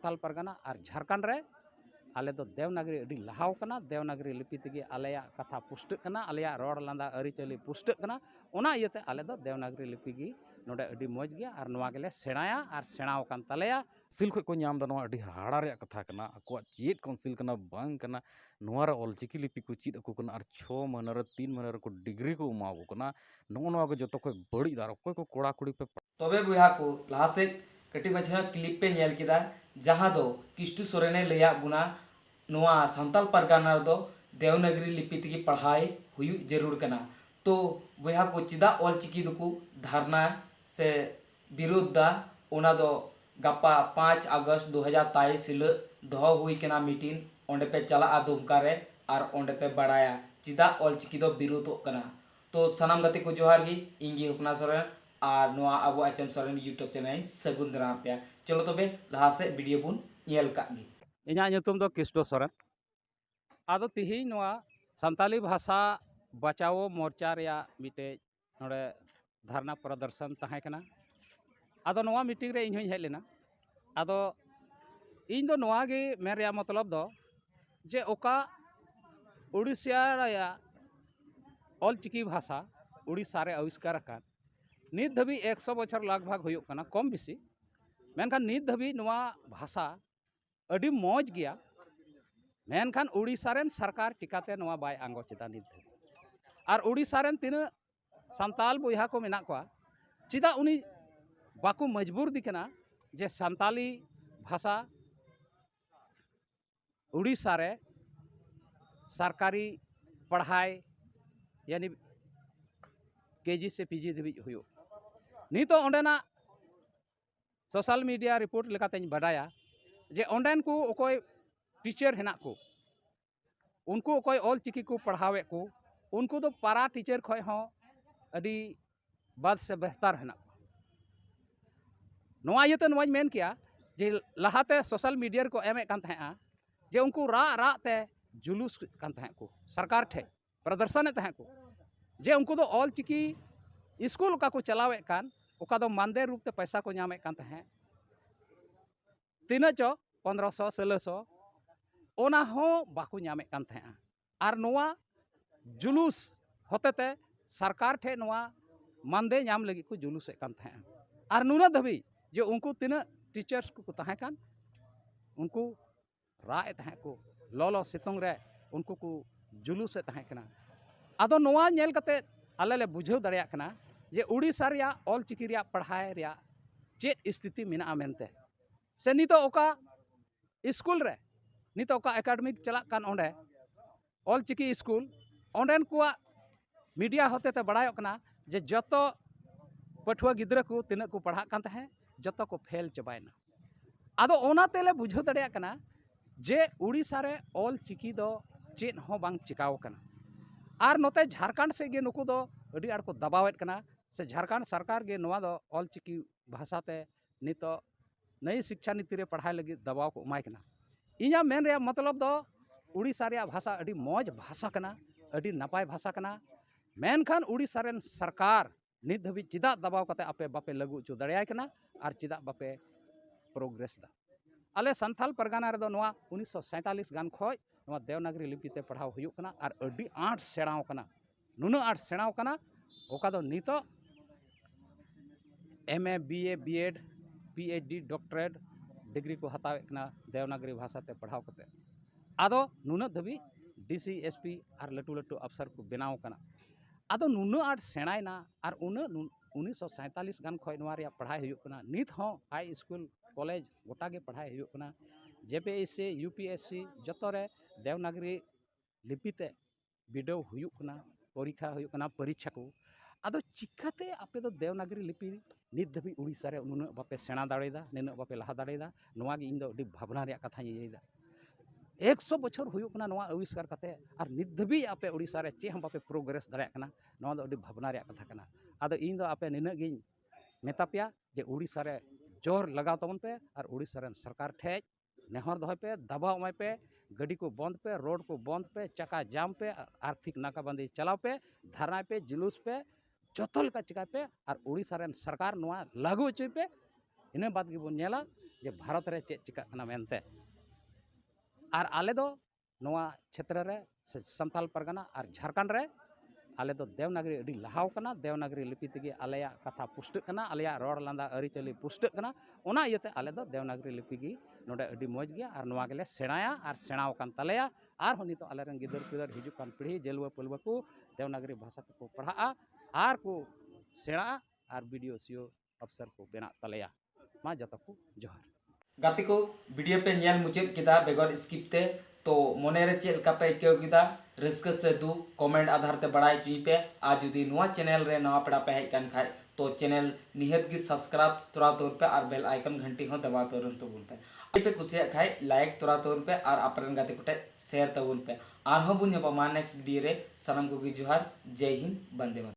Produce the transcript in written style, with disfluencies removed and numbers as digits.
संथाल परगना और झारखंड रे आले दो देवनागरी अड़ी लहाव कना देवनागरी लिपि तेगे आलेया कथा पुष्ट कना आलेया रोड लांदा अरिचली पुष्ट कना ओना इयते आले दो देवनागरी लिपि गी नोडे अड़ी मौज गया और नोआ गेले सेणाया और सेणाव कान तलेया सिल खो नाम दा अड़ी हाड़ा रे कथा कना अको चेत काउंसिल कना बांग कना नोआर ऑलचिकी लिपि को चीत अको कना और 6 महीना रे 3 महीना रे को डिग्री को उमाव कना नोआ को जतो को बड़ी दार अको को कोड़ा कुड़ी पे तबे बुया को लासे कटी मछना क्लिप पे नेल किदा जहां दो किस्टू सोरेने लया बुना नोआ संताल परगना दो देवनागरी लिपि तेगी पढ़ाई हुयु जरूर कना तो बुया को चिदा ऑलचिकी दुकु धारणा से विरोध दा ओना दो गप्पा 5 अगस्त 2023 हिल दो हुई कना मीटिंग ओंडे पे चला दुमका रे और ओंडे पे बढ़ाया चिदा ऑलचिकी दो विरोध कना तो सनाम गति को जोहार गी इंगी हुकना सोरेन और नोआ अबो एचएम सोरेन यूट्यूब चैनल सगुन दरा पे चलो तबे लहा से वीडियो बुन नेल का गी इना ᱧᱩᱛᱩᱢ ᱫᱚ किस्टो सोरेन आदो तिही नोआ संताली भाषा बचाओ मोर्चा रिया मिटे नोडे धरना प्रदर्शन तहां कना आदो नोआ मीटिंग रे इन हेज लेना आदो इन दो नोआ गे मेन रिया मतलब दो जे ओका उड़ीसा रिया ऑलचिकी भाषा उड़ीसा रे आविष्कार अकान नित धबी 100 बछर लगभग हुयुक कना कम बेसी मेनखान नित धबी नोआ भाषा अड़ी मौज गया मेनखान उड़ीसा रेन सरकार चिकाते नोआ बाय आंगो चिता नित धबी और उड़ीसा रेन तीन संताल बुया को मेना को चिदा उनी बाकू मजबूर दिकना जे संताली भाषा उड़ीसा रे सरकारी पढ़ाई यानी केजी से पीजी धबी हुयो नितो ओंडेना सोशल मीडिया रिपोर्ट लेकाते बडाया जे ओंडेन को ओकोय टीचर हेना को उनको ओकोय ऑल चिकी को पढ़ावे को उनको तो पारा टीचर खय हो अडी बाद से बेहतर हेना नोआ इयते नोआñ मेन किया जे लहाते सोशल मीडिया को एमे कान तहेआ जे उनको रा रा ते जुलूस कान तहे को सरकार ठे प्रदर्शन तहे को जे उनको तो ऑल चिकी स्कूल का को चलावे कान ओका दो मानदे रूप ते पैसा को नामे कान तहे तीना चो 1500 1600 ओना हो बाकू नामे कान तहे आर नोआ जुलूस होतेते सरकार ठे नोआ मानदे नाम लगी को जुलूस कान तहे आर नुना धबी जे उनको तीना टीचर्स को तहे कान उनको राय तहे को लोलो सितुंग रे उनको को जुलूस तहे कना आदो नोआ नेल कते आले ले बुझाव दरिया कना जे उड़ीसा रिया ऑल चिकी रिया पढ़ाई रिया चेत स्थिति मेना मेनते से नितो ओका स्कूल रे नितो ओका एकेडमिक चला कान ओंडे ऑल चिकी स्कूल ओंडेन कुआ मीडिया होते ते बड़ायो कना जे जतो पठुआ गिद्रा को तिना को पढ़ा कान तहे जतो को फेल चबायना आदो ओना तेले बुझाव दरिया कना जे उड़ीसा रे ऑल चिकी दो चेत हो बांग चिकाव कना आर नोते झारखंड से गे नुकु दो अड़ी आड़ को दबावेत कना से झारखंड सरकार गे नोआ दो ऑल चिकी भाषा ते नितो नई शिक्षा नीति रे पढ़ाई लगी दबाव को उमाय कना इया मेन रे मतलब दो उड़ीसा रे भाषा अड़ी मौज भाषा कना अड़ी नपाय भाषा कना मेनखान उड़ीसा रेन सरकार नित धबी चिदा दबाव कते आपे बापे लगू चो दड़ियाय कना आर चिदा बापे प्रोग्रेस दा आले संथाल परगना रे दो नोआ 1947 गान खय नोआ देवनागरी लिपि ते पढ़ाव हुयुक कना आर अड़ी आठ सेणाव कना नुना आठ सेणाव कना ओका दो नितो MA BA BEd PhD doctorate degree को हतावे कना देवनागरी भाषा ते पढ़ाव कते आदो नुना धबी डीसी एसपी और लटू लटू अफसर को बनाव कना आदो नुना आठ सेणायना और उन 1947 गान खय नोआ रिया पढ़ाई हुयुक कना नित हो हाई स्कूल कॉलेज गोटा गे पढ़ाई हुयुक कना जेपीएससी यूपीएससी जतो रे देवनागरी लिपि ते बिडव हुयुक कना परीक्षा हुयुक कना परीक्षा को आदो चिकाते आपे दो देवनागरी लिपि नित धबी उड़ीसा रे नुना बापे सेणा दाड़ेदा निना बापे लहा दाड़ेदा नोआ गे इन दो अडी भावना रे कथा येदा 100 बछर हुयुक कना नोआ आविष्कार कते और नित धबी आपे उड़ीसा रे चे हम बापे प्रोग्रेस दाड़े कना नोआ दो अडी भावना रे कथा कना आदो इन दो आपे निना गे मेता पिया जे उड़ीसा रे जोर लगाव तबन पे और उड़ीसा रेन सरकार ठे नेहर दहय पे दबाव एमाय पे गड्डी को बंद पे रोड को बंद पे चका जाम पे आर्थिक नाकाबंदी चलाव पे धरना पे जुलूस पे जोतल का चिका पे और उड़ीसा रेन सरकार नोआ लागू चुई पे इना बात गे बोन नेला जे भारत रे चेक चिकाक कना मेनते आर आले दो नोआ क्षेत्र रे से संताल परगना और झारखंड रे आले दो देवनागरी अडी लहाव कना देवनागरी लिपि तेगे आलेया कथा पुष्ट कना आलेया रोड लांदा अरिचली पुष्ट कना ओना इयते आले दो देवनागरी लिपि गी नोडे अडी मौज गया और नोआ गेले सेणाया और सेणाव कान तलेया और होनी तो आले रंग गिदर पिदर हिजु कान पीढ़ी जेलवा पलवा को देवनागरी भाषा को पढ़ा और को सेणा और वीडियो सीओ अफसर को बेना तलेया मा जतो को जोहार गाते को वीडियो पे नेल मुचाद किदा बेगर स्किप ते तो मने रे चेल का पे क्यों किदा रस्क से दु कमेंट आधार ते बड़ाई चुई पे आज जुदी नोआ चैनल रे नवा पड़ा पे हेकन खाय तो चैनल निहत गी सब्सक्राइब तोरा तौर पे और बेल आइकन घंटी हो दबा तोरन तो बोल पे पे कुसिया खाय लाइक तोरा तौर पे और अपरन गाते कोटे शेयर तबुल पे आर हो बुन नेक्स्ट वीडियो रे सनम को गी जोहार जय हिंद बंदे मातरम।